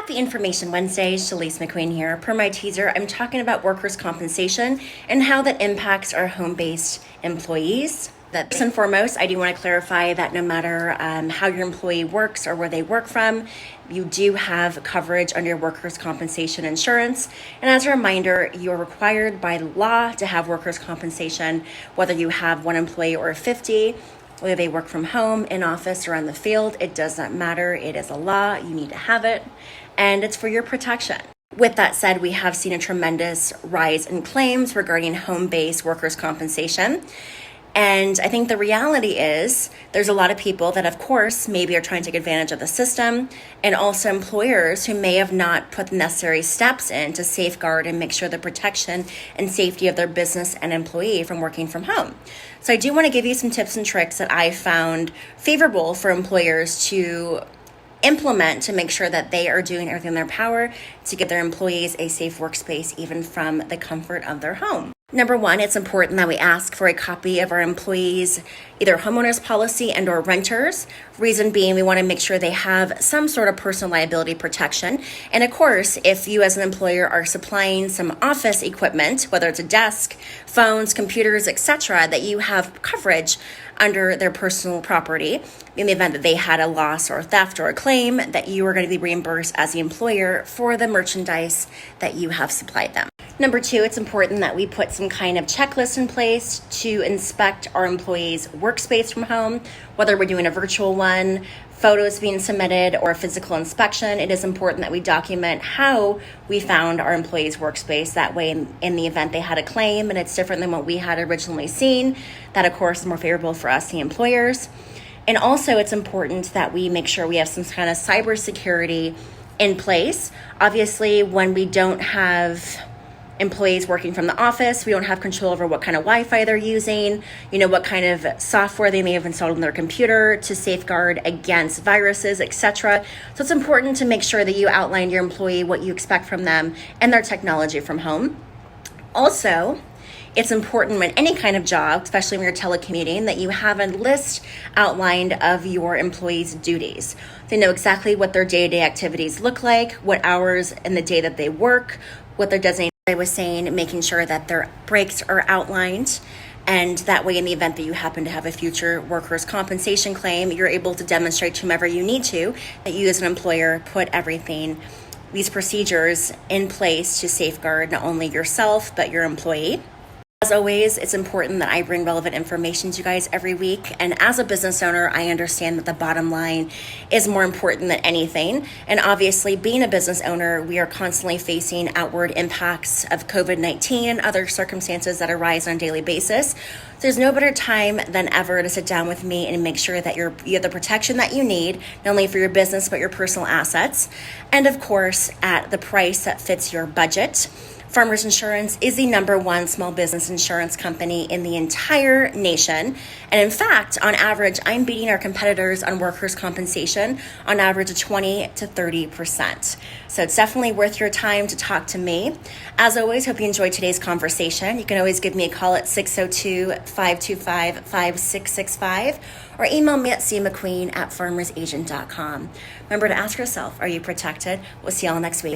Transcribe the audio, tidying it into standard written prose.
Happy Information Wednesday, Chalyce McQueen here. Per my teaser, I'm talking about workers' compensation and how that impacts our home-based employees. That first and foremost, I do want to clarify that no matter how your employee works or where they work from, you do have coverage under workers' compensation insurance. And as a reminder, you are required by law to have workers' compensation, whether you have one employee or 50. Whether they work from home, in office, or on the field, it does not matter. It is a law. You need to have it, and it's for your protection. With that said, we have seen a tremendous rise in claims regarding home-based workers' compensation. And I think the reality is there's a lot of people that, of course, maybe are trying to take advantage of the system, and also employers who may have not put the necessary steps in to safeguard and make sure the protection and safety of their business and employee from working from home. So I do want to give you some tips and tricks that I found favorable for employers to implement to make sure that they are doing everything in their power to give their employees a safe workspace, even from the comfort of their home. Number one, it's important that we ask for a copy of our employees' either homeowners policy and or renters. Reason being, we want to make sure they have some sort of personal liability protection. And of course, if you as an employer are supplying some office equipment, whether it's a desk, phones, computers, etc., that you have coverage under their personal property in the event that they had a loss or theft or a claim, that you are going to be reimbursed as the employer for the merchandise that you have supplied them. Number two, it's important that we put some kind of checklist in place to inspect our employees' workspace from home, whether we're doing a virtual one, photos being submitted, or a physical inspection. It is important that we document how we found our employees' workspace. That way, in the event they had a claim and it's different than what we had originally seen, that of course is more favorable for us, the employers. And also, it's important that we make sure we have some kind of cybersecurity in place. Obviously, when we don't have employees working from the office, we don't have control over what kind of Wi-Fi they're using, what kind of software they may have installed on their computer to safeguard against viruses, etc. So it's important to make sure that you outline your employee what you expect from them and their technology from home. Also, it's important when any kind of job, especially when you're telecommuting, that you have a list outlined of your employees' duties. They know exactly what their day-to-day activities look like, what hours in the day that they work, what their designated. I was saying, making sure that their breaks are outlined, and that way in the event that you happen to have a future workers' compensation claim, you're able to demonstrate to whomever you need to that you as an employer put these procedures in place to safeguard not only yourself but your employee. As always, it's important that I bring relevant information to you guys every week. And as a business owner, I understand that the bottom line is more important than anything. And obviously, being a business owner, we are constantly facing outward impacts of COVID-19 and other circumstances that arise on a daily basis. There's no better time than ever to sit down with me and make sure that you have the protection that you need, not only for your business, but your personal assets. And of course, at the price that fits your budget. Farmers Insurance is the #1 small business insurance company in the entire nation. And in fact, on average, I'm beating our competitors on workers' compensation on average of 20 to 30%. So it's definitely worth your time to talk to me. As always, hope you enjoyed today's conversation. You can always give me a call at 602-525-5665 or email me at cmcqueen@farmersagent.com. Remember to ask yourself, are you protected? We'll see y'all next week.